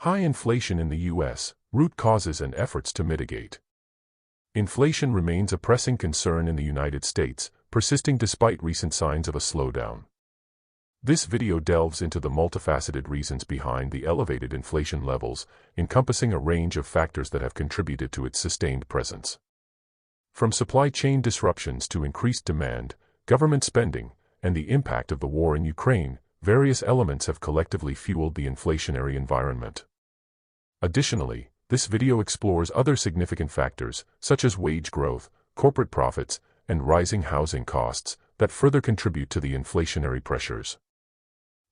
High inflation in the U.S., root causes and efforts to mitigate. Inflation remains a pressing concern in the United States, persisting despite recent signs of a slowdown. This video delves into the multifaceted reasons behind the elevated inflation levels, encompassing a range of factors that have contributed to its sustained presence. From supply chain disruptions to increased demand, government spending, and the impact of the war in Ukraine, various elements have collectively fueled the inflationary environment. Additionally, this video explores other significant factors, such as wage growth, corporate profits, and rising housing costs, that further contribute to the inflationary pressures.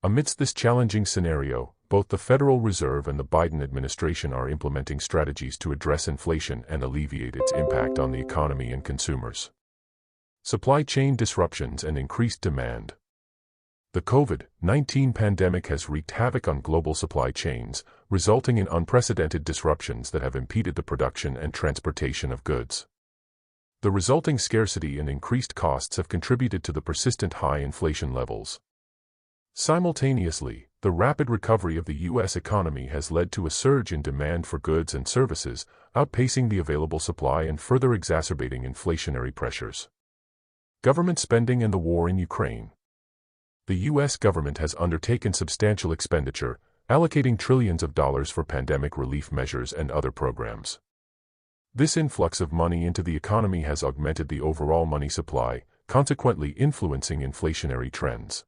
Amidst this challenging scenario, both the Federal Reserve and the Biden administration are implementing strategies to address inflation and alleviate its impact on the economy and consumers. Supply chain disruptions and increased demand. The COVID-19 pandemic has wreaked havoc on global supply chains, resulting in unprecedented disruptions that have impeded the production and transportation of goods. The resulting scarcity and increased costs have contributed to the persistent high inflation levels. Simultaneously, the rapid recovery of the U.S. economy has led to a surge in demand for goods and services, outpacing the available supply and further exacerbating inflationary pressures. Government spending and the war in Ukraine. The U.S. government has undertaken substantial expenditure, allocating trillions of dollars for pandemic relief measures and other programs. This influx of money into the economy has augmented the overall money supply, consequently influencing inflationary trends.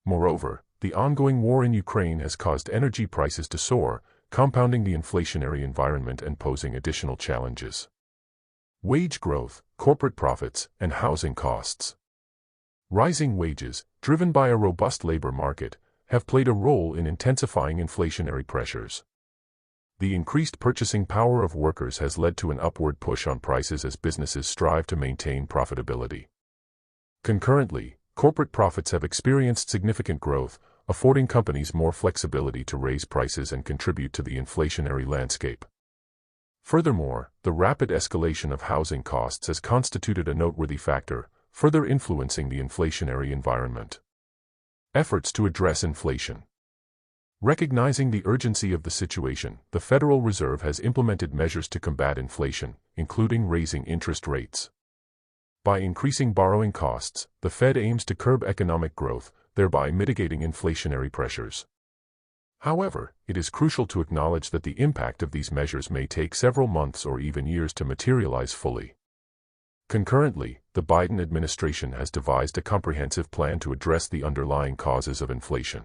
Moreover, the ongoing war in Ukraine has caused energy prices to soar, compounding the inflationary environment and posing additional challenges. Wage growth, corporate profits, and housing costs. Rising wages, driven by a robust labor market, have played a role in intensifying inflationary pressures. The increased purchasing power of workers has led to an upward push on prices as businesses strive to maintain profitability. Concurrently, corporate profits have experienced significant growth, affording companies more flexibility to raise prices and contribute to the inflationary landscape. Furthermore, the rapid escalation of housing costs has constituted a noteworthy factor, further influencing the inflationary environment. Efforts to address inflation. Recognizing the urgency of the situation, the Federal Reserve has implemented measures to combat inflation, including raising interest rates. By increasing borrowing costs, the Fed aims to curb economic growth, thereby mitigating inflationary pressures. However, it is crucial to acknowledge that the impact of these measures may take several months or even years to materialize fully. Concurrently, the Biden administration has devised a comprehensive plan to address the underlying causes of inflation.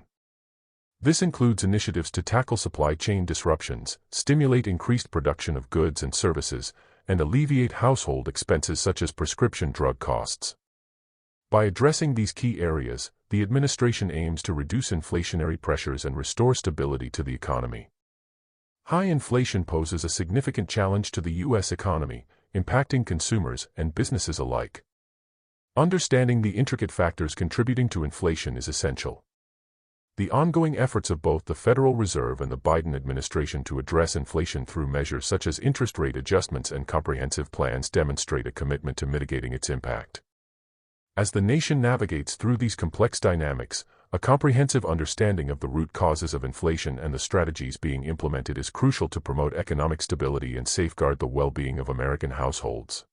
This includes initiatives to tackle supply chain disruptions, stimulate increased production of goods and services, and alleviate household expenses such as prescription drug costs. By addressing these key areas, the administration aims to reduce inflationary pressures and restore stability to the economy. High inflation poses a significant challenge to the U.S. economy, impacting consumers and businesses alike. Understanding the intricate factors contributing to inflation is essential. The ongoing efforts of both the Federal Reserve and the Biden administration to address inflation through measures such as interest rate adjustments and comprehensive plans demonstrate a commitment to mitigating its impact. As the nation navigates through these complex dynamics, a comprehensive understanding of the root causes of inflation and the strategies being implemented is crucial to promote economic stability and safeguard the well-being of American households.